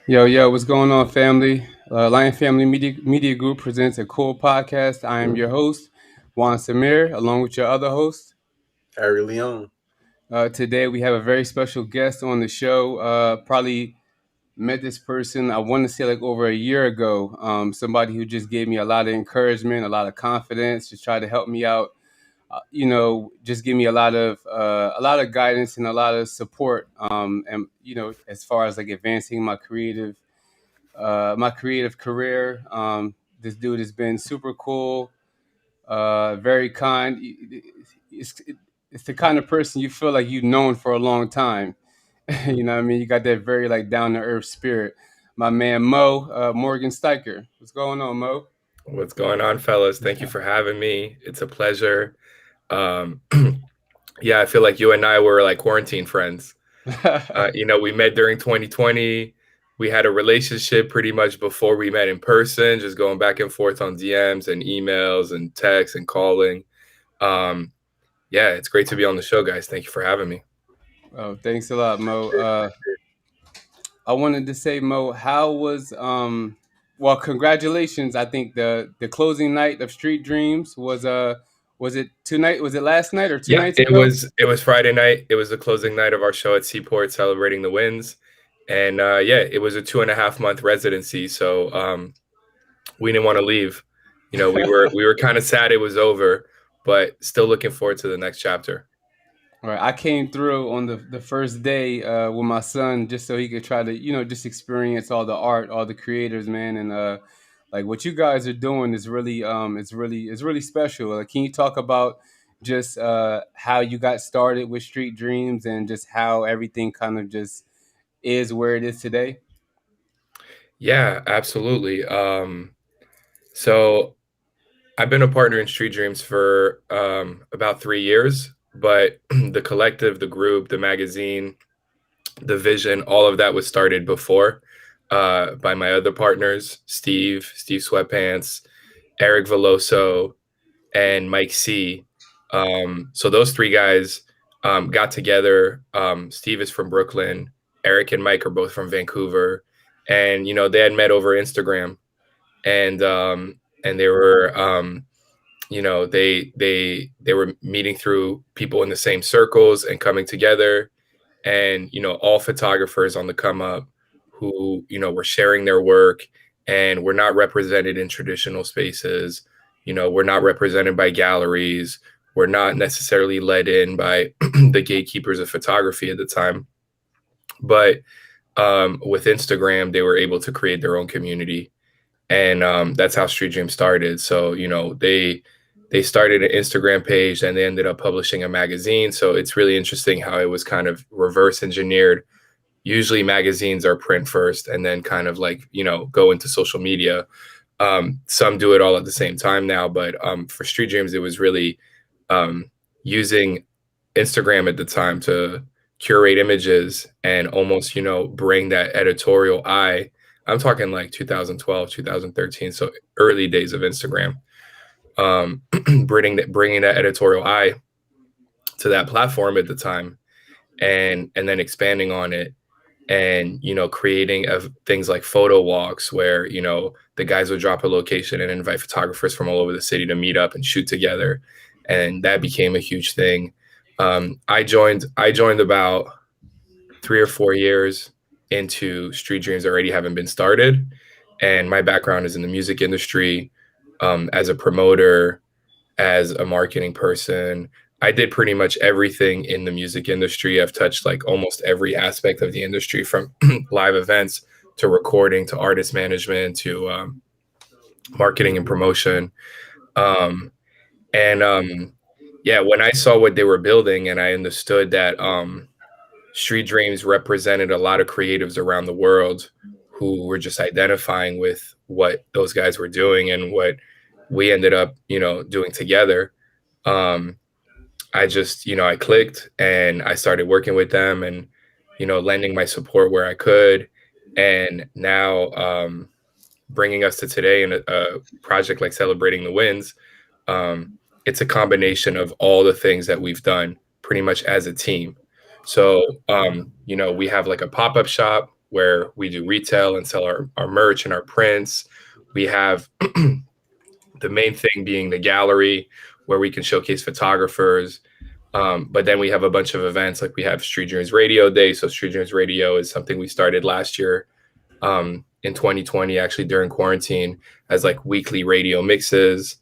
Yo, what's going on, family? Lion Family Media Group presents a cool podcast. I am your host, Juan Samir, along with your other host. Harry Leon. Today, we have a very special guest on the show. Probably met this person, I want to say like over a year ago. Somebody who just gave me a lot of encouragement, a lot of confidence, just try to help me out. Just give me a lot of guidance and a lot of support. And as far as like advancing my creative career. This dude has been super cool, very kind. It's, it's the kind of person you feel like you've known for a long time. You know what I mean? You got that very like down to earth spirit. My man Mo, Morgan Steiker. What's going on, Mo? What's going on, fellas? Thank you for having me. It's a pleasure. Um, yeah, I feel like you and I were like quarantine friends. We met during 2020. We had a relationship pretty much before we met in person, just going back and forth on DMs and emails and texts and calling. Um, yeah, it's great to be on the show, guys. Thank you for having me. Oh, thanks a lot, Mo. I wanted to say, Mo, how was well, congratulations. I think the closing night of Street Dreams was it tonight? Was it last night or two Yeah, nights it ago? was it was Friday night. It was the closing night of our show at Seaport, celebrating the wins. And yeah, it was a 2.5 month residency. So we didn't want to leave. We were kind of sad it was over, but still looking forward to the next chapter. All right, I came through on the first day with my son just so he could try to just experience all the art, all the creators, man, and like what you guys are doing is really it's really special. Can you talk about just how you got started with Street Dreams and just how everything kind of just is where it is today? Yeah, absolutely. So I've been a partner in Street Dreams for about 3 years, but the collective, the group, the magazine, the vision, all of that was started before by my other partners, Steve Sweatpants, Eric Veloso, and Mike C. So those three guys got together. Steve is from Brooklyn. Eric and Mike are both from Vancouver, and they had met over Instagram, and they were they were meeting through people in the same circles and coming together, and all photographers on the come up who were sharing their work and were not represented in traditional spaces. We're not represented by galleries. We're not necessarily led in by the gatekeepers of photography at the time. But with Instagram, they were able to create their own community, and that's how Street Dream started. So they started an Instagram page and they ended up publishing a magazine. So it's really interesting how it was kind of reverse engineered. Usually magazines are print first and then kind of like go into social media. Some do it all at the same time now, but for Street Dreams, it was really using Instagram at the time to curate images and almost bring that editorial eye. I'm talking like 2012, 2013, so early days of Instagram. Bringing that editorial eye to that platform at the time, and then expanding on it, and creating of things like photo walks where the guys would drop a location and invite photographers from all over the city to meet up and shoot together, and that became a huge thing. I joined about 3 or 4 years into Street Dreams already having been started, and my background is in the music industry, as a promoter, as a marketing person. I did pretty much everything in the music industry. I've touched like almost every aspect of the industry, from live events to recording to artist management to marketing and promotion. Um, and Yeah, when I saw what they were building and I understood that Street Dreams represented a lot of creatives around the world who were just identifying with what those guys were doing and what we ended up, doing together. Um, I clicked and I started working with them and, lending my support where I could. And now, bringing us to today in a project like Celebrating the Wins, um, it's a combination of all the things that we've done pretty much as a team. So, we have like a pop up shop. where we do retail and sell our merch and our prints. We have the main thing being the gallery where we can showcase photographers. But then we have a bunch of events, like we have Street Dreams Radio Day. So Street Dreams Radio is something we started last year, in 2020, actually during quarantine, as like weekly radio mixes.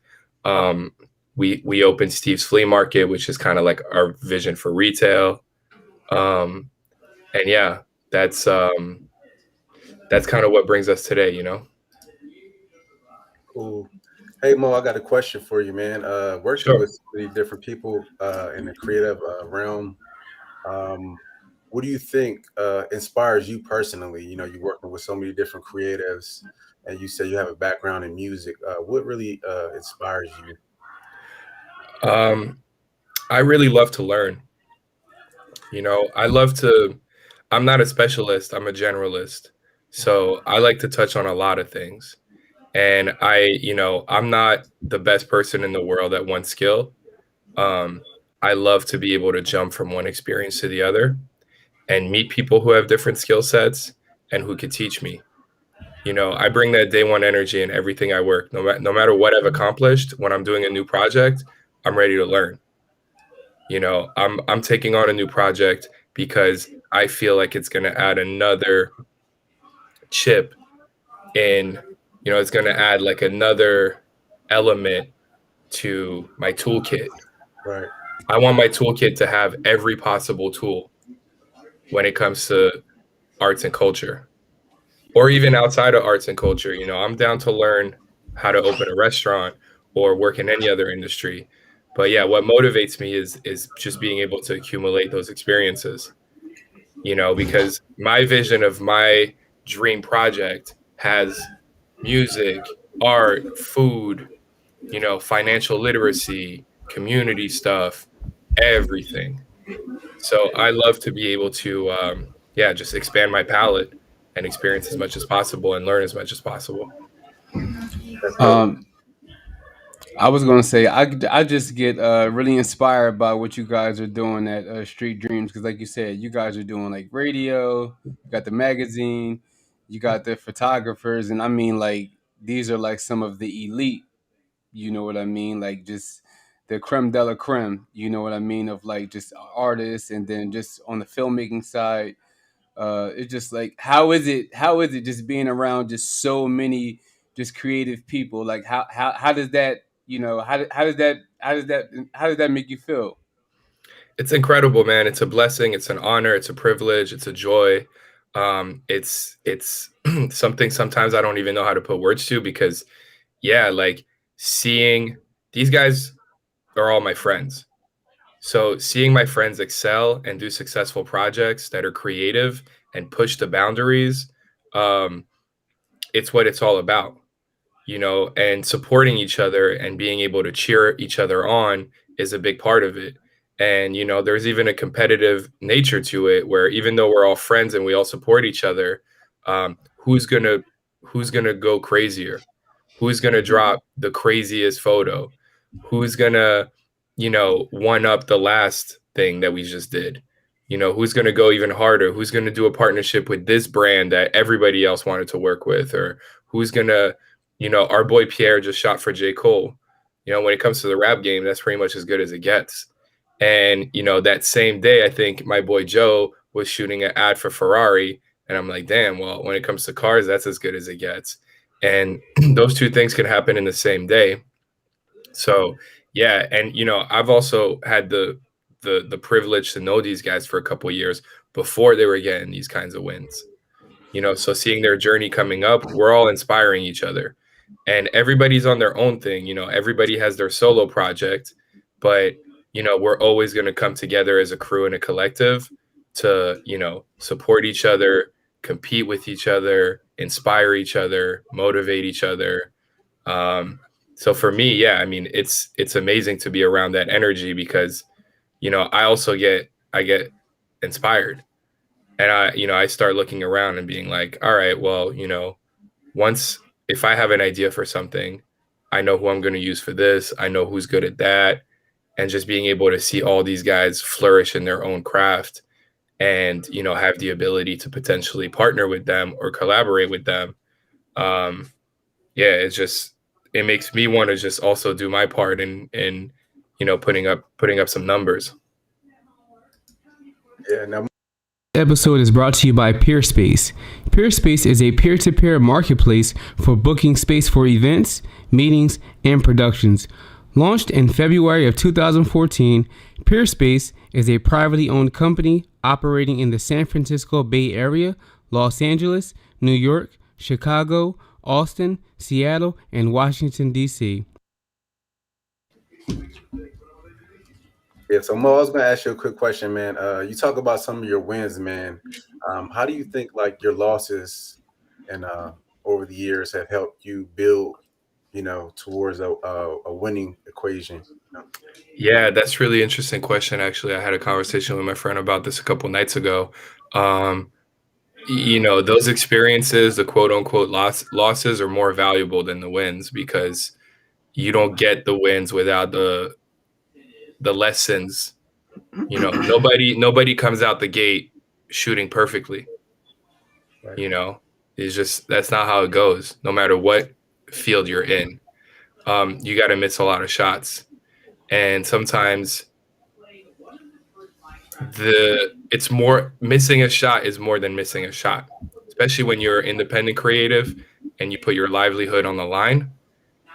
Um, we opened Steve's Flea Market, which is kind of like our vision for retail. Um, and yeah, that's kind of what brings us today, you know. Cool. Hey Mo, I got a question for you, man. Working Sure. with so many different people in the creative realm, um, what do you think inspires you personally? You know, you're working with so many different creatives, and you say you have a background in music. What really inspires you? Um, I really love to learn. You know, I love to. I'm not a specialist. I'm a generalist. So I like to touch on a lot of things. And I'm not the best person in the world at one skill. Um, I love to be able to jump from one experience to the other and meet people who have different skill sets and who could teach me. You know, I bring that day one energy in everything I work. No matter what I've accomplished, when I'm doing a new project, I'm ready to learn. You know, I'm taking on a new project because I feel like it's going to add another chip in, it's going to add like another element to my toolkit. Right. I want my toolkit to have every possible tool when it comes to arts and culture, or even outside of arts and culture. You know, I'm down to learn how to open a restaurant or work in any other industry. But yeah, what motivates me is just being able to accumulate those experiences. You know, because my vision of my dream project has music, art, food, financial literacy, community stuff, everything. So I love to be able to, just expand my palette and experience as much as possible and learn as much as possible. That's dope. Um, I was gonna say I just get really inspired by what you guys are doing at Street Dreams, because like you said, you guys are doing like radio, you got the magazine, you got the photographers, and I mean like these are like some of the elite. You know what I mean? Like just the creme de la creme. You know what I mean? Of like just artists, and then just on the filmmaking side, it's just like how is it just being around just so many just creative people? Like how does that how does that make you feel? It's incredible, man. It's a blessing. It's an honor. It's a privilege. It's a joy. It's something sometimes I don't even know how to put words to, because yeah, like seeing these guys are all my friends. So seeing my friends excel and do successful projects that are creative and push the boundaries, um, it's what it's all about, and supporting each other and being able to cheer each other on is a big part of it. And, there's even a competitive nature to it where even though we're all friends and we all support each other, who's gonna go crazier? Who's gonna drop the craziest photo? Who's gonna, one up the last thing that we just did? Who's gonna go even harder? Who's gonna do a partnership with this brand that everybody else wanted to work with? Or who's gonna, our boy Pierre just shot for J.O.O.L. When it comes to the rap game, that's pretty much as good as it gets. And, that same day, I think my boy Joe was shooting an ad for Ferrari. And I'm like, damn, well, when it comes to cars, that's as good as it gets. And those two things can happen in the same day. So, yeah. And, I've also had the privilege to know these guys for a couple of years before they were getting these kinds of wins. So seeing their journey coming up, we're all inspiring each other, and everybody's on their own thing. Everybody has their solo project, but we're always going to come together as a crew and a collective to support each other, compete with each other, inspire each other, motivate each other. So for me, yeah, I mean, it's amazing to be around that energy, because I get inspired. And I start looking around and being like, all right, well, once, if I have an idea for something, I know who I'm going to use for this. I know who's good at that. And just being able to see all these guys flourish in their own craft and have the ability to potentially partner with them or collaborate with them. um yeah, it makes me want to just also do my part in putting up some numbers. Yeah. Now, Episode is brought to you by Peerspace. Peerspace is a peer-to-peer marketplace for booking space for events, meetings, and productions. Launched in February of 2014, Peerspace is a privately owned company operating in the San Francisco Bay Area, Los Angeles, New York, Chicago, Austin, Seattle, and Washington, D.C. yeah. So Mo, I was gonna ask you a quick question, man. You talk about some of your wins, man. How do you think like your losses and over the years have helped you build, towards a winning equation? Yeah, that's really interesting question. Actually, I had a conversation with my friend about this a couple nights ago. um those experiences, the quote unquote losses, are more valuable than the wins, because you don't get the wins without the lessons. Nobody comes out the gate shooting perfectly. Right. you know it's just, that's not how it goes, no matter what field you're in. You got to miss a lot of shots, and sometimes the it's more, missing a shot is more than missing a shot, especially when you're independent creative and you put your livelihood on the line.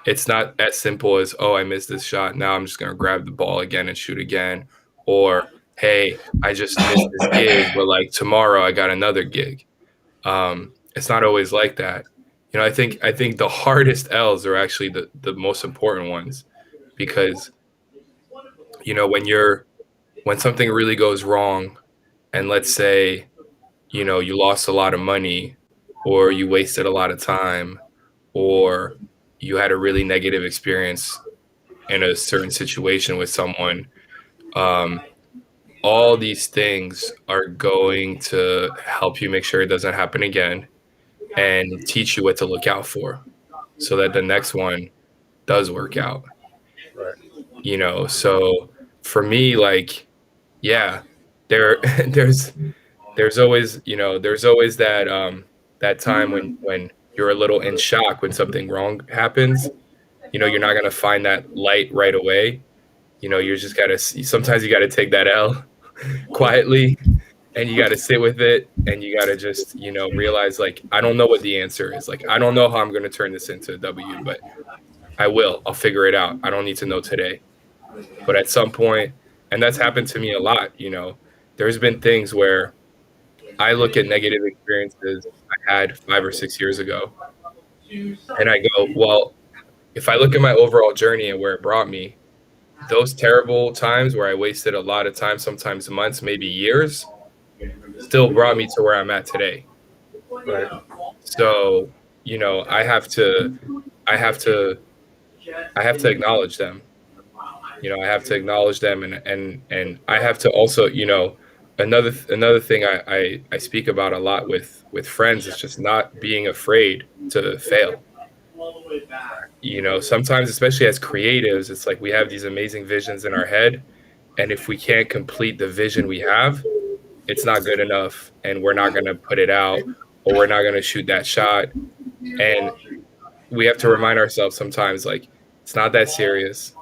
It's not as simple as, oh, I missed this shot, now I'm just going to grab the ball again and shoot again. Or, hey, I just missed this gig, but like tomorrow I got another gig. It's not always like that. I think the hardest L's are actually the most important ones, because when something really goes wrong, and let's say you lost a lot of money, or you wasted a lot of time, or you had a really negative experience in a certain situation with someone. um, all these things are going to help you make sure it doesn't happen again, and teach you what to look out for, so that the next one does work out. Right. So for me, like, yeah, there there's there's always that time when you're a little in shock when something wrong happens. You're not going to find that light right away. You just got to, sometimes you got to take that L quietly, and you got to sit with it, and you got to just realize, like, I don't know what the answer is. Like, I don't know how I'm going to turn this into a W, but I'll figure it out. I don't need to know today, but at some point, and that's happened to me a lot. There's been things where I look at negative experiences I had 5 or 6 years ago, and I go, well, if I look at my overall journey and where it brought me, those terrible times where I wasted a lot of time, sometimes months, maybe years, still brought me to where I'm at today. Right. So, I have to, I have to acknowledge them. I have to acknowledge them, and I have to also, another thing I speak about a lot with friends is just not being afraid to fail. Sometimes, especially as creatives, it's like we have these amazing visions in our head, and if we can't complete the vision we have, it's not good enough, and we're not going to put it out, or we're not going to shoot that shot. And we have to remind ourselves sometimes, like, it's not that serious.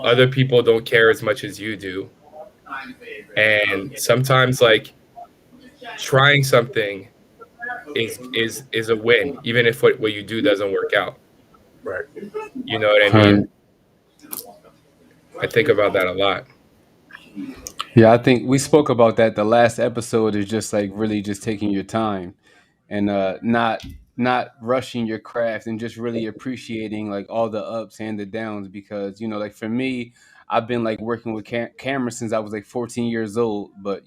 Other people don't care as much as you do. And sometimes, like, trying something is a win, even if what you do doesn't work out. Right. You know what I mean? Um, I think about that a lot. yeah, I think we spoke about that. The last episode is just like really just taking your time and not rushing your craft and just really appreciating like all the ups and the downs, because like for me, I've been like working with cameras since I was like 14 years old, but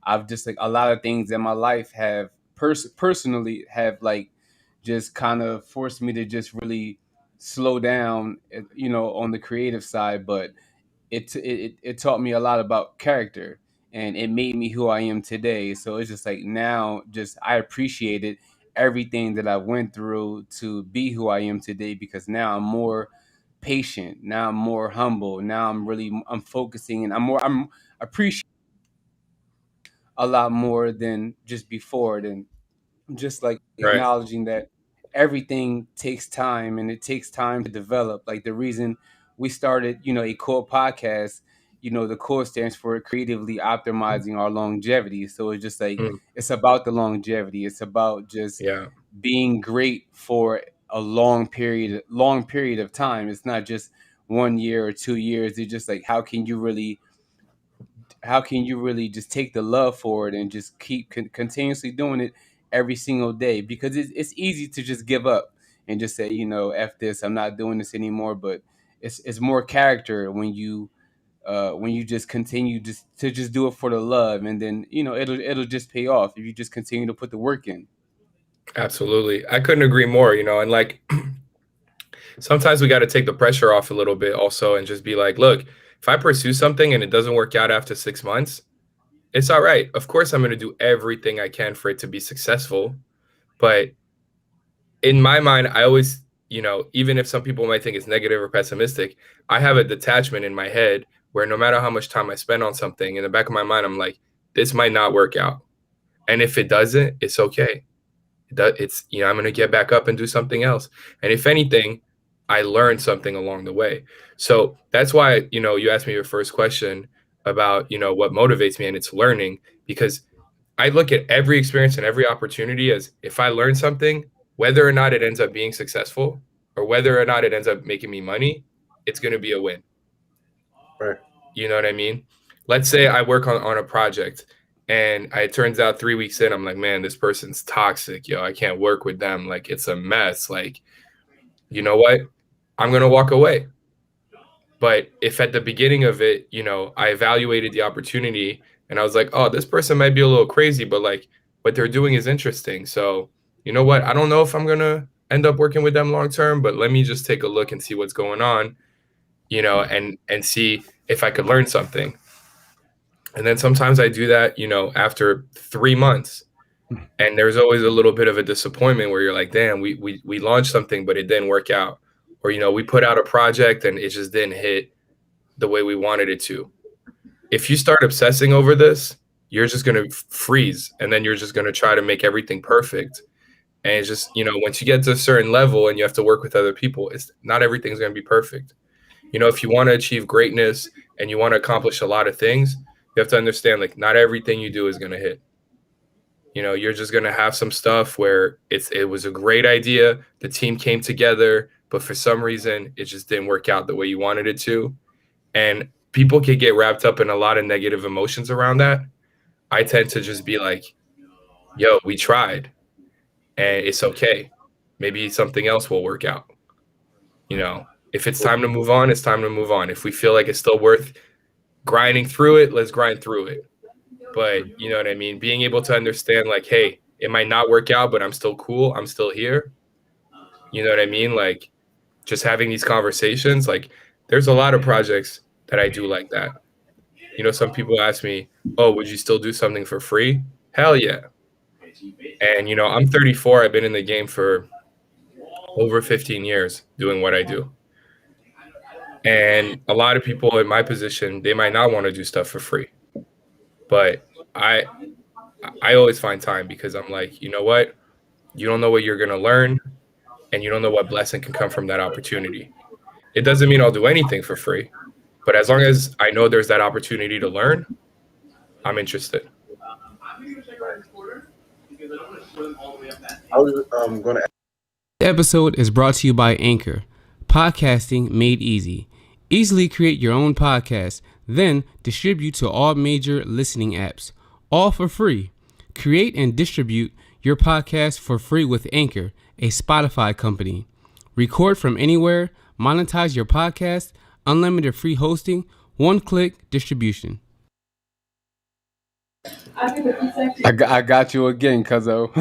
I've just like a lot of things in my life have personally have like just kind of forced me to just really slow down, on the creative side. But it taught me a lot about character, and it made me who I am today. So it's just like now, just I appreciated everything that I went through to be who I am today, because now I'm more patient. Now I'm more humble. Now I'm focusing, and I'm appreciating. a lot more than just before. Then just like Right. acknowledging that everything takes time and it takes time to develop. Like the reason we started, a core podcast, the core stands for creatively optimizing our longevity. So it's just like Mm, it's about the longevity. It's about just yeah, being great for a long period of time. It's not just 1 year or 2 years. It's just like how can you really just take the love for it and just keep continuously doing it every single day, because it's easy to just give up and just say, f this, I'm not doing this anymore. But it's more character when you just continue to just do it for the love, and then it'll just pay off if you just continue to put the work in. absolutely. I couldn't agree more, and like sometimes we got to take the pressure off a little bit also and just be like, look, if I pursue something and it doesn't work out after 6 months, it's all right. Of course, I'm going to do everything I can for it to be successful. But in my mind, I always, even if some people might think it's negative or pessimistic, I have a detachment in my head where no matter how much time I spend on something, in the back of my mind, I'm like, this might not work out. And if it doesn't, it's okay. It's, I'm going to get back up and do something else. And if anything, I learned something along the way. So that's why, you asked me your first question about, what motivates me, and it's learning, because I look at every experience and every opportunity as if I learn something, whether or not it ends up being successful or whether or not it ends up making me money, it's going to be a win. Right. You know what I mean? Let's say I work on a project and it turns out 3 weeks in, I'm like, man, this person's toxic. Yo, I can't work with them. Like, it's a mess. Like, you know what? I'm going to walk away. But if at the beginning of it, I evaluated the opportunity and I was like, oh, this person might be a little crazy, but like what they're doing is interesting. So, you know what? I don't know if I'm going to end up working with them long term, but let me just take a look and see what's going on, and see if I could learn something. And then sometimes I do that, after 3 months. And there's always a little bit of a disappointment where you're like, damn, we launched something, but it didn't work out. Or, we put out a project and it just didn't hit the way we wanted it to. If you start obsessing over this, you're just going to freeze, and then you're just going to try to make everything perfect. And it's just, once you get to a certain level and you have to work with other people, it's not everything's going to be perfect. If you want to achieve greatness and you want to accomplish a lot of things, you have to understand, like, not everything you do is going to hit. You're just going to have some stuff where it was a great idea, the team came together, but for some reason it just didn't work out the way you wanted it to. And people can get wrapped up in a lot of negative emotions around that. I tend to just be like, yo, we tried and it's okay. Maybe something else will work out. If it's time to move on, it's time to move on. If we feel like it's still worth grinding through it, let's grind through it. But you know what I mean? Being able to understand, like, hey, it might not work out, but I'm still cool. I'm still here. You know what I mean? Like, just having these conversations, like, there's a lot of projects that I do like that. Some people ask me, oh, would you still do something for free? Hell yeah. And, I'm 34. I've been in the game for over 15 years doing what I do. And a lot of people in my position, they might not want to do stuff for free. But I always find time, because I'm like, you know what? You don't know what you're going to learn, and you don't know what blessing can come from that opportunity. It doesn't mean I'll do anything for free, but as long as I know there's that opportunity to learn, I'm interested. I was going to. This episode is brought to you by Anchor, podcasting made easy. Easily create your own podcast, then distribute to all major listening apps, all for free. Create and distribute your podcast for free with Anchor, a Spotify company. Record from anywhere, monetize your podcast, unlimited free hosting, one-click distribution. I got you again, cuzzo.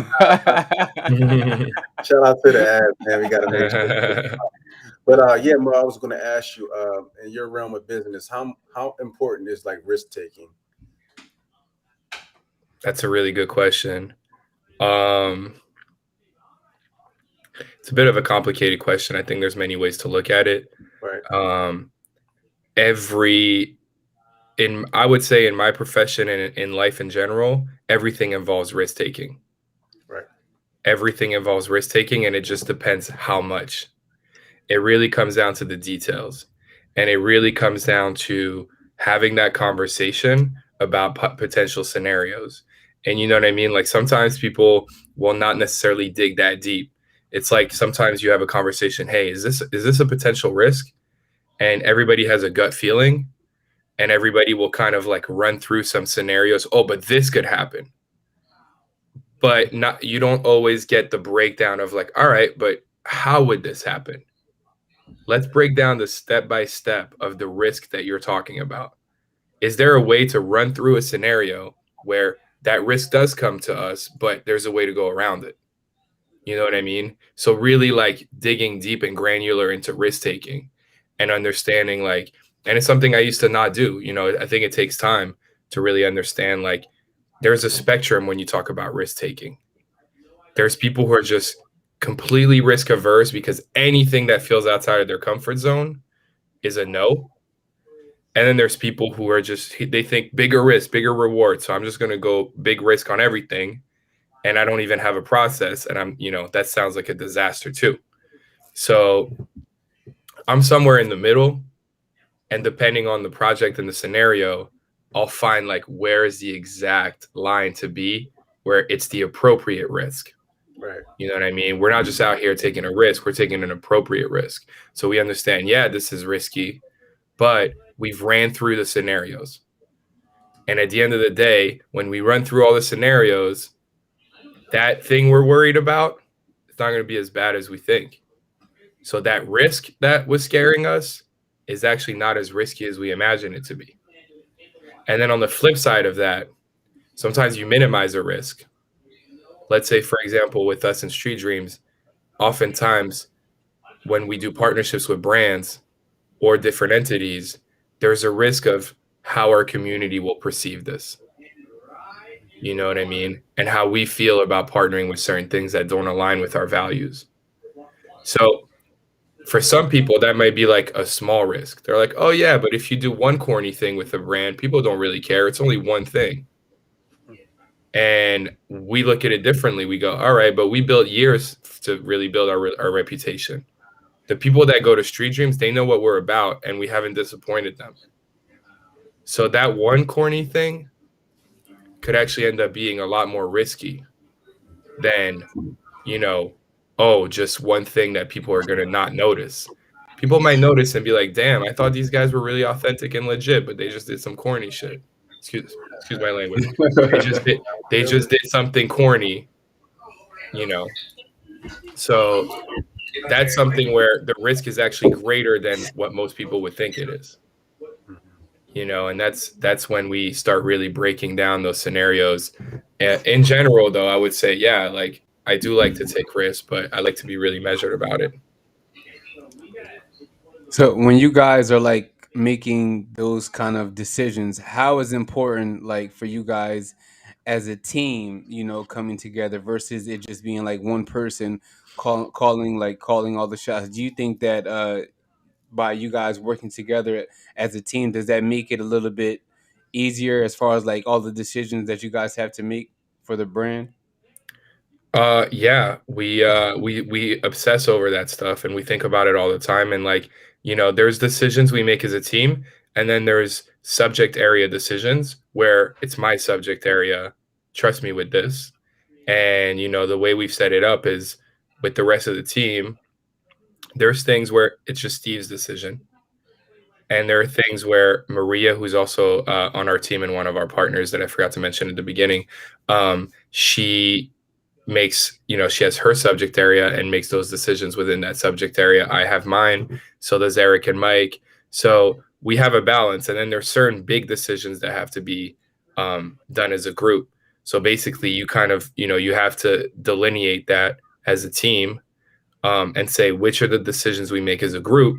Shout out to the ads, man. We got to make sure. But yeah, Mo, I was going to ask you, in your realm of business, how important is like risk taking? That's a really good question. It's a bit of a complicated question. I think there's many ways to look at it. Right. I would say in my profession and in life in general, everything involves risk taking. Right. Everything involves risk taking, and it just depends how much. It really comes down to the details, and it really comes down to having that conversation about potential scenarios. And you know what I mean? Like sometimes people will not necessarily dig that deep. It's like sometimes you have a conversation, hey, is this a potential risk? And everybody has a gut feeling, and everybody will kind of like run through some scenarios. Oh, but this could happen. But not you don't always get the breakdown of like, all right, but how would this happen? Let's break down the step by step of the risk that you're talking about. Is there a way to run through a scenario where that risk does come to us, but there's a way to go around it? You know what I mean? So really like digging deep and granular into risk taking and understanding like, and it's something I used to not do. You know, I think it takes time to really understand like there's a spectrum when you talk about risk taking. There's people who are just completely risk averse because anything that feels outside of their comfort zone is a no. And then there's people who are just, they think bigger risk, bigger reward. So I'm just going to go big risk on everything. And I don't even have a process. And that sounds like a disaster too. So I'm somewhere in the middle. And depending on the project and the scenario, I'll find like where is the exact line to be where it's the appropriate risk. Right. You know what I mean? We're not just out here taking a risk. We're taking an appropriate risk. So we understand, yeah, this is risky, but we've ran through the scenarios. And at the end of the day, when we run through all the scenarios, that thing we're worried about, it's not going to be as bad as we think. So that risk that was scaring us is actually not as risky as we imagine it to be. And then on the flip side of that, sometimes you minimize a risk. Let's say, for example, with us in Street Dreams, oftentimes when we do partnerships with brands or different entities, there's a risk of how our community will perceive this. You know what I mean? And how we feel about partnering with certain things that don't align with our values. So for some people, that might be like a small risk. They're like, oh, yeah, but if you do one corny thing with a brand, people don't really care. It's only one thing. And we look at it differently. We go, all right, but we built years to really build our reputation. The people that go to Street Dreams, they know what we're about, and we haven't disappointed them. So that one corny thing could actually end up being a lot more risky than, just one thing that people are going to not notice. People might notice and be like, damn, I thought these guys were really authentic and legit, but they just did some corny shit. Excuse my language. They just did something corny, So that's something where the risk is actually greater than what most people would think it is. And that's when we start really breaking down those scenarios. In general, though, I would say, yeah, like I do like to take risks, but I like to be really measured about it. So when you guys are like making those kind of decisions, how is important like for you guys as a team, coming together versus it just being like one person calling all the shots? Do you think that by you guys working together as a team, does that make it a little bit easier as far as like all the decisions that you guys have to make for the brand? Yeah, we obsess over that stuff and we think about it all the time. And like, there's decisions we make as a team, and then there's subject area decisions where it's my subject area. Trust me with this. And the way we've set it up is with the rest of the team, there's things where it's just Steve's decision. And there are things where Maria, who's also on our team and one of our partners that I forgot to mention at the beginning, she makes, she has her subject area and makes those decisions within that subject area. I have mine. So does Eric and Mike. So we have a balance. And then there's certain big decisions that have to be done as a group. So basically you kind of, you have to delineate that as a team and say, which are the decisions we make as a group?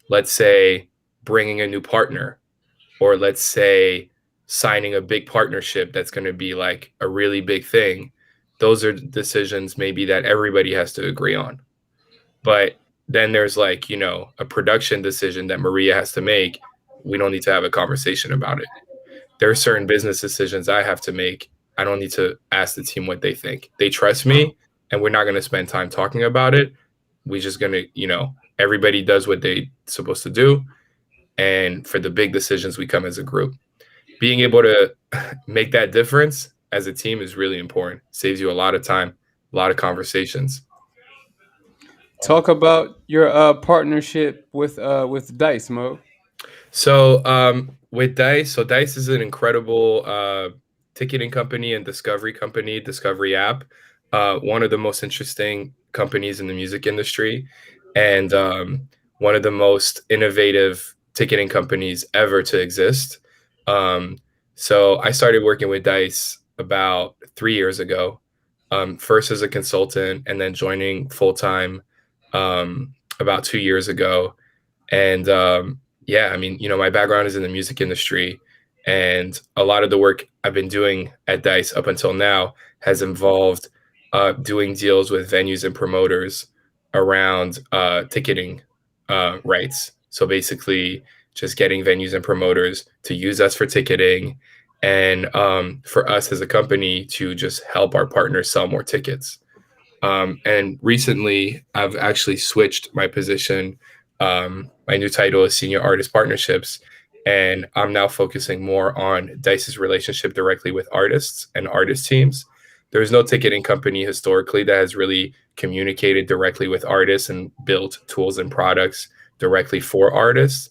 Let's say bringing a new partner, or let's say signing a big partnership that's going to be like a really big thing. Those are decisions maybe that everybody has to agree on. But then there's like, a production decision that Maria has to make. we don't need to have a conversation about it. There are certain business decisions I have to make. I don't need to ask the team what they think. They trust me, and we're not going to spend time talking about it. We're just going to, everybody does what they're supposed to do. And for the big decisions, we come as a group. Being able to make that difference as a team is really important. Saves you a lot of time, a lot of conversations. Talk about your partnership with Dice, Mo. So with Dice, so Dice is an incredible ticketing company and discovery app. One of the most interesting companies in the music industry, and one of the most innovative ticketing companies ever to exist. So I started working with Dice about 3 years ago. First as a consultant, and then joining full time about 2 years ago. And yeah, I mean, my background is in the music industry, and a lot of the work I've been doing at Dice up until now has involved doing deals with venues and promoters around ticketing rights. So basically, just getting venues and promoters to use us for ticketing, and for us as a company to just help our partners sell more tickets. And recently, I've actually switched my position. My new title is Senior Artist Partnerships, and I'm now focusing more on Dice's relationship directly with artists and artist teams. There's no ticketing company historically that has really communicated directly with artists and built tools and products directly for artists.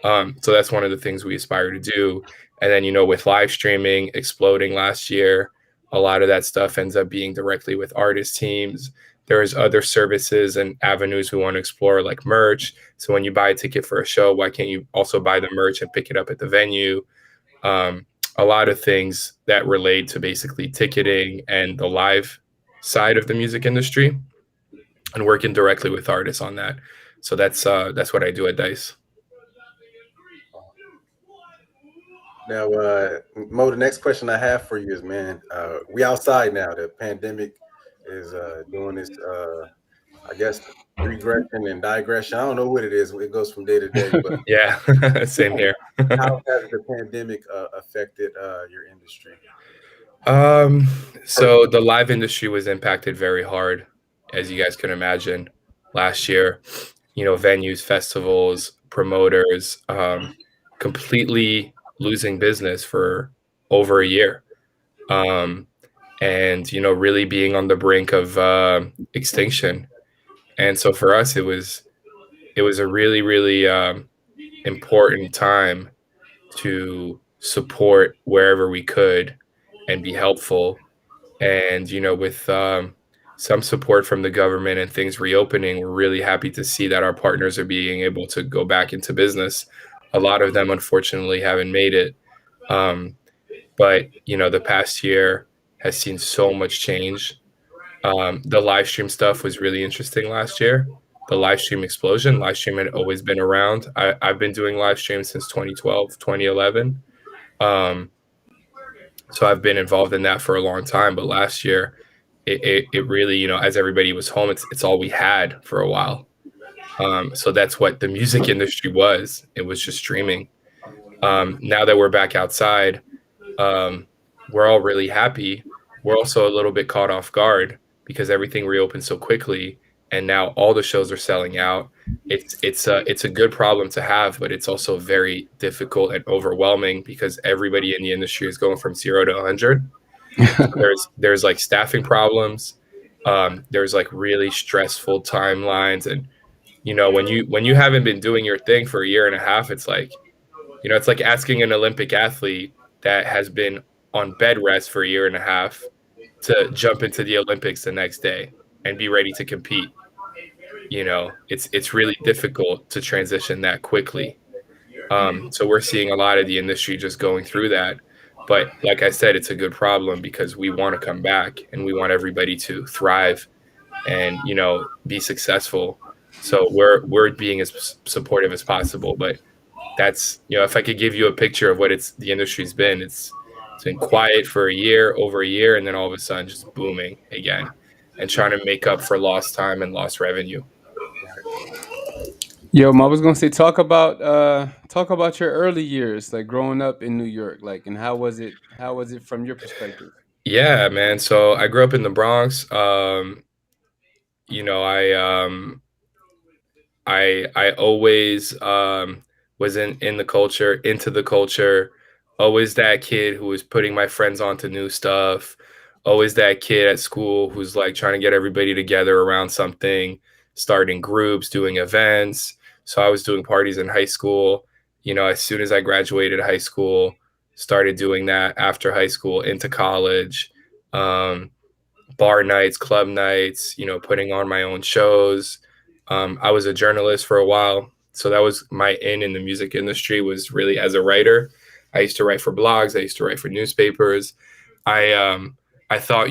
So that's one of the things we aspire to do. And then, with live streaming exploding last year, a lot of that stuff ends up being directly with artist teams. There's other services and avenues we want to explore, like merch. So when you buy a ticket for a show, why can't you also buy the merch and pick it up at the venue? A lot of things that relate to basically ticketing and the live side of the music industry, and working directly with artists on that. So that's what I do at Dice. Now, Mo, the next question I have for you is, man, we outside now. The pandemic is doing this, I guess, regression and digression. I don't know what it is. It goes from day to day. But Yeah, same here. how has the pandemic affected your industry? So the live industry was impacted very hard, as you guys can imagine, last year. Venues, festivals, promoters, completely losing business for over a year. And really being on the brink of extinction. And so for us, it was a really, really important time to support wherever we could and be helpful. And with some support from the government and things reopening, we're really happy to see that our partners are being able to go back into business. A lot of them, unfortunately, haven't made it. But the past year has seen so much change. The live stream stuff was really interesting last year. The live stream explosion. Live stream had always been around. I've been doing live streams since 2012, 2011. So I've been involved in that for a long time. But last year, it really, as everybody was home, it's all we had for a while. So that's what the music industry was. It was just streaming. Now that we're back outside, we're all really happy. We're also a little bit caught off guard because everything reopened so quickly, and now all the shows are selling out. It's a good problem to have, but it's also very difficult and overwhelming because everybody in the industry is going from 0 to 100. So there's like staffing problems. There's like really stressful timelines, and when you haven't been doing your thing for a year and a half, it's like it's like asking an Olympic athlete that has been on bed rest for a year and a half to jump into the Olympics the next day and be ready to compete. It's really difficult to transition that quickly. So we're seeing a lot of the industry just going through that. But like I said, it's a good problem because we want to come back and we want everybody to thrive and, be successful. So we're being as supportive as possible. But that's, if I could give you a picture of what the industry's been, it's been quiet for over a year, and then all of a sudden just booming again and trying to make up for lost time and lost revenue. Yo, I was gonna say talk about your early years, like growing up in New York, like, and how was it from your perspective? Yeah, man. So I grew up in the Bronx. You know, I always was in the culture, into the culture. Always that kid who was putting my friends onto new stuff. Always that kid at school who's like trying to get everybody together around something, starting groups, doing events. So I was doing parties in high school. You know, as soon as I graduated high school, started doing that after high school into college. Um, Bar nights, club nights, you know, putting on my own shows. I was a journalist for a while, so that was my in the music industry was really as a writer. I used to write for blogs. I used to write for newspapers. I um, I thought,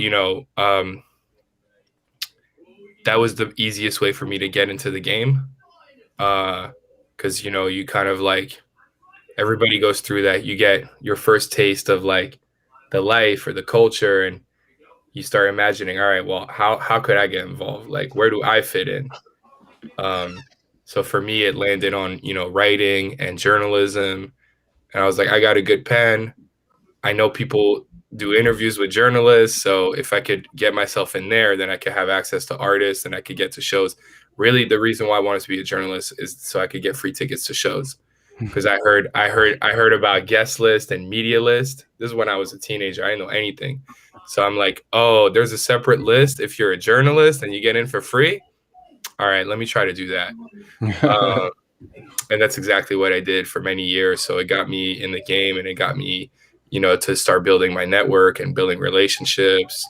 that was the easiest way for me to get into the game, because you kind of like everybody goes through that. You get your first taste of like the life or the culture, and you start imagining, all right, well, how could I get involved? Like, where do I fit in? Um, so for me, it landed on writing and journalism, and I was like, I got a good pen. I know people do interviews with journalists, so if I could get myself in there, then I could have access to artists and I could get to shows. Really, the reason why I wanted to be a journalist is so I could get free tickets to shows. Because I heard about guest list and media list. This is when I was a teenager. I didn't know anything. So I'm like, oh, there's a separate list if you're a journalist and you get in for free. All right, let me try to do that. Uh, and that's exactly what I did for many years. So it got me in the game, and it got me, to start building my network and building relationships.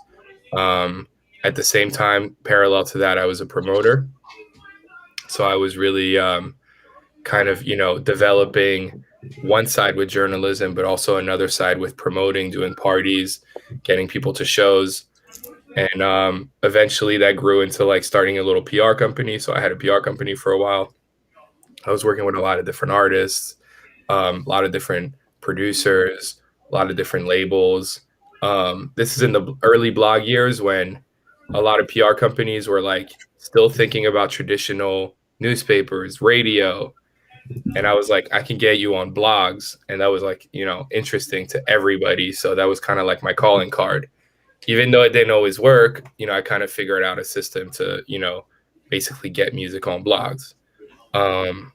Um, at the same time, parallel to that, I was a promoter. So I was really kind of, developing one side with journalism, but also another side with promoting, doing parties, getting people to shows. And eventually that grew into like starting a little PR company. So I had a PR company for a while. I was working with a lot of different artists, a lot of different producers, a lot of different labels. This is in the early blog years when a lot of PR companies were like still thinking about traditional newspapers, radio. And I was like, I can get you on blogs. And that was like, interesting to everybody. So that was kind of like my calling card. Even though it didn't always work, I kind of figured out a system to, basically get music on blogs. Um,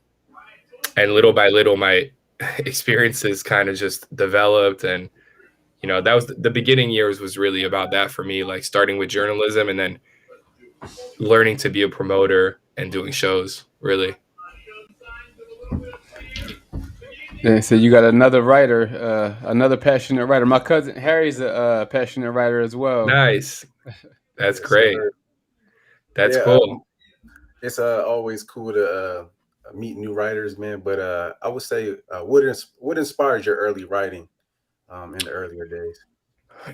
and little by little, my experiences kind of just developed. And, that was the beginning years was really about that for me, like starting with journalism and then learning to be a promoter and doing shows, really. Yeah, so you got another writer, another passionate writer. My cousin Harry's a passionate writer as well. Nice. That's Yes, great. sir. That's Yeah, cool. it's always cool to meet new writers, man. But I would say, what inspired your early writing in the earlier days?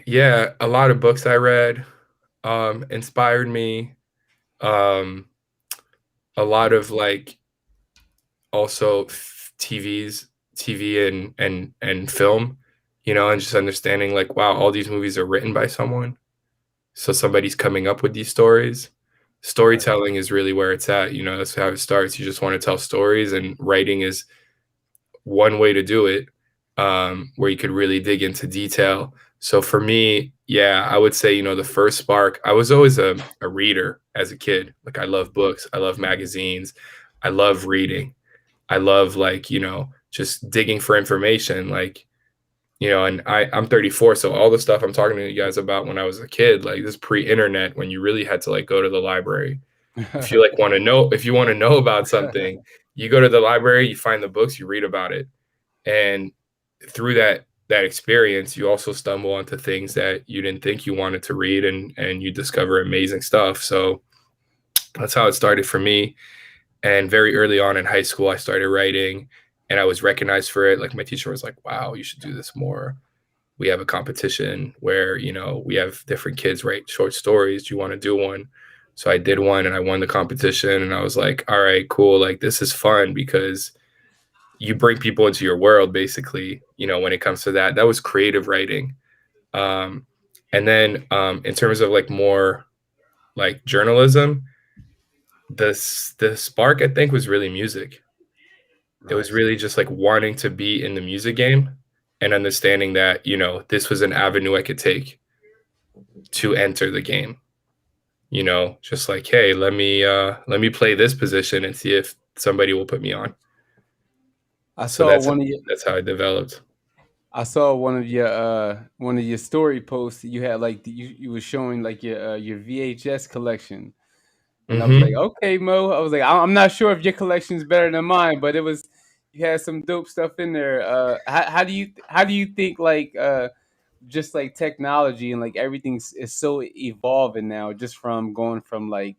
Yeah, a lot of books I read inspired me. Um, a lot of like also TV and film, and just understanding like, wow, all these movies are written by someone. So somebody's coming up with these stories. Right. Storytelling is really where it's at. That's how it starts. You just want to tell stories, and writing is one way to do it, where you could really dig into detail. So for me, yeah, I would say, the first spark, I was always a reader as a kid. Like I love books, I love magazines, I love reading. I love like, just digging for information. Like, and I'm 34, so all the stuff I'm talking to you guys about when I was a kid, like this pre-internet, when you really had to like go to the library. If you want to know about something, you go to the library, you find the books, you read about it. And through that experience, you also stumble onto things that you didn't think you wanted to read, and you discover amazing stuff. So that's how it started for me. And very early on in high school, I started writing, and I was recognized for it. Like my teacher was like, wow, you should do this more. We have a competition where, we have different kids write short stories. Do you want to do one? So I did one, and I won the competition, and I was like, all right, cool. Like this is fun because you bring people into your world, basically, when it comes to that. That was creative writing. Um, and then in terms of like more like journalism, The spark, I think, was really music. It was Nice. really just like wanting to be in the music game and understanding that, this was an avenue I could take to enter the game. Just like, hey, let me play this position and see if somebody will put me on. I So saw that's one of your that's how I developed. I saw one of your story posts. You had like you was showing like your VHS collection, and I was like, Hmm. okay, Mo. I was like, I'm not sure if your collection is better than mine, but it was you had some dope stuff in there. How do you think like just like technology and like everything is so evolving now, just from going from like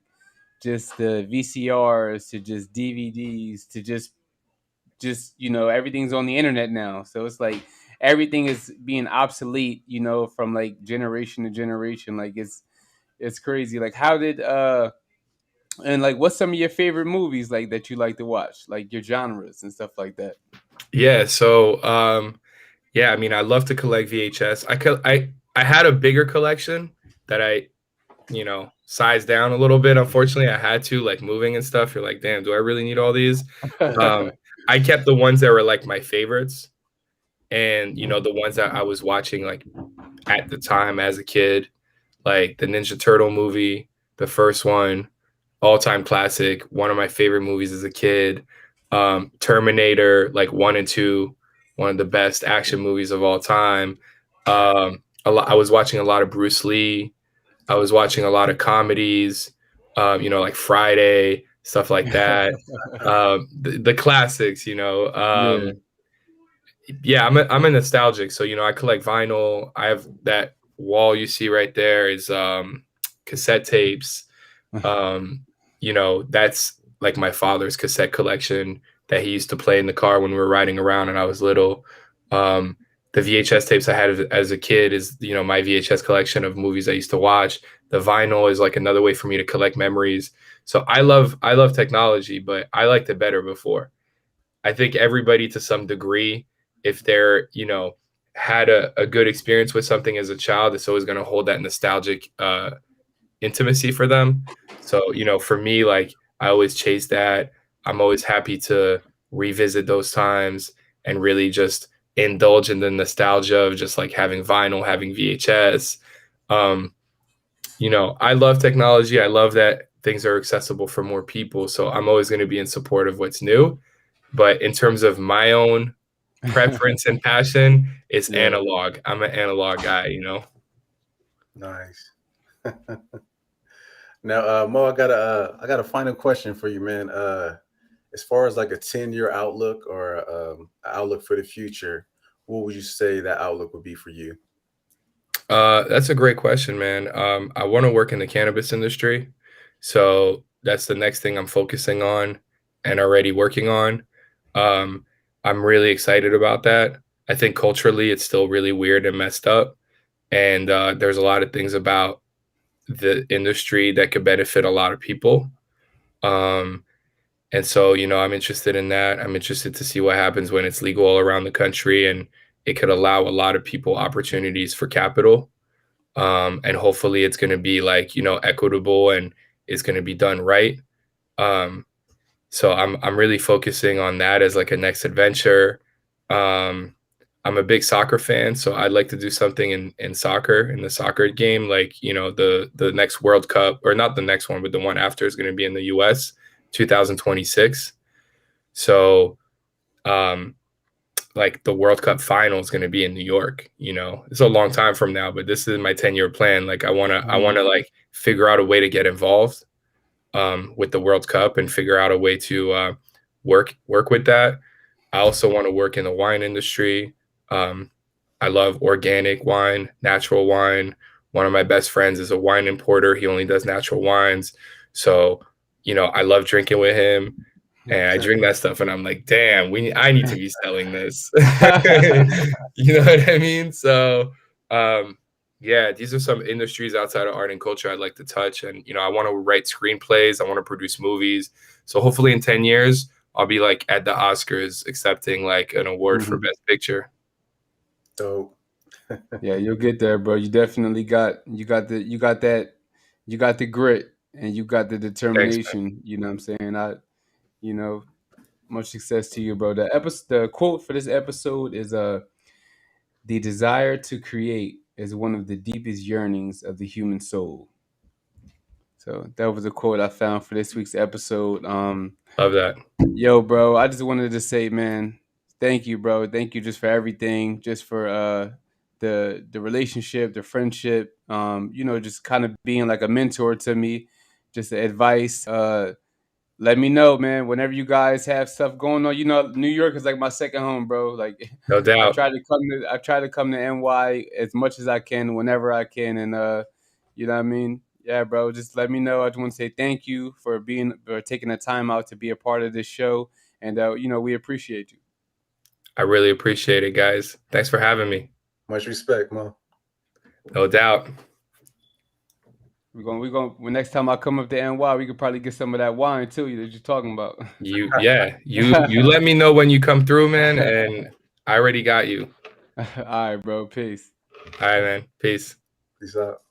just the VCRs to just DVDs to just everything's on the internet now, so it's like everything is being obsolete, from like generation to generation. Like it's crazy. Like how did and like what's some of your favorite movies like that you like to watch, like your genres and stuff like that? Yeah. So, yeah, I mean, I love to collect VHS. I had a bigger collection that I, sized down a little bit. Unfortunately, I had to, like, moving and stuff. You're like, damn, do I really need all these? Um, I kept the ones that were like my favorites, and the ones that I was watching like at the time as a kid, like the Ninja Turtle movie, the first one, all time classic, one of my favorite movies as a kid. Terminator, like one and two, one of the best action movies of all time. I was watching a lot of Bruce Lee. I was watching a lot of comedies, like Friday, stuff like that. The classics, Yeah. yeah, I'm a nostalgic. So, I collect vinyl. I have that wall you see right there is cassette tapes. That's like my father's cassette collection that he used to play in the car when we were riding around and I was little. Um, the VHS tapes I had as a kid is, my VHS collection of movies I used to watch. The vinyl is like another way for me to collect memories. So I love technology, but I liked it better before. I think everybody to some degree, if they're, had a good experience with something as a child, it's always going to hold that nostalgic intimacy for them. So, for me, like I always chase that. I'm always happy to revisit those times and really just indulge in the nostalgia of just like having vinyl, having VHS. Um, I love technology. I love that things are accessible for more people. So I'm always going to be in support of what's new. But in terms of my own preference and passion, it's Yeah. analog. I'm an analog guy. Nice. Now, Mo, I got a final question for you, man. As far as like a 10-year outlook or outlook for the future, what would you say that outlook would be for you? That's a great question, man. I want to work in the cannabis industry. So that's the next thing I'm focusing on and already working on. Um, I'm really excited about that. I think culturally it's still really weird and messed up. And there's a lot of things about the industry that could benefit a lot of people. Um, and so, I'm interested in that. I'm interested to see what happens when it's legal all around the country and it could allow a lot of people opportunities for capital. And hopefully it's going to be like, equitable and it's going to be done right. Um, so I'm really focusing on that as like a next adventure. Um, I'm a big soccer fan, so I'd like to do something in soccer, in the soccer game, like the next World Cup, or not the next one, but the one after is going to be in the U.S. 2026. So um, like the World Cup final is going to be in New York. It's a long time from now, but this is my 10-year plan. Like I want to like figure out a way to get involved with the World Cup and figure out a way to work with that. I also want to work in the wine industry. Um, I love organic wine, natural wine. One of my best friends is a wine importer. He only does natural wines. So, I love drinking with him and I drink that stuff and I'm like, damn, I need to be selling this. You know what I mean? So, um, yeah, these are some industries outside of art and culture I'd like to touch. And, I want to write screenplays. I want to produce movies. So hopefully in 10 years, I'll be like at the Oscars accepting like an award for Mhm. best picture. So, Yeah, you'll get there, bro. You definitely got you got the grit, and you got the Thanks, man. determination. You know what I'm saying? You know, much success to you, bro. The quote for this episode is the desire to create is one of the deepest yearnings of the human soul. So that was a quote I found for this week's episode. Love that. Yo, bro, I just wanted to say, man, thank you, bro. Thank you just for everything, just for the relationship, the friendship, just kind of being like a mentor to me, just the advice. Let me know, man, whenever you guys have stuff going on. New York is like my second home, bro. Like No doubt. I try to come to NY as much as I can, whenever I can, and you know what I mean? Yeah, bro. Just let me know. I just want to say thank you for taking the time out to be a part of this show, and we appreciate you. I really appreciate it, guys. Thanks for having me. Much respect, Mo. No doubt. We're going when next time I come up to NY, we could probably get some of that wine too that you're talking about. You let me know when you come through, man, and I already got you. All right, bro. Peace. All right, man. Peace. Peace out.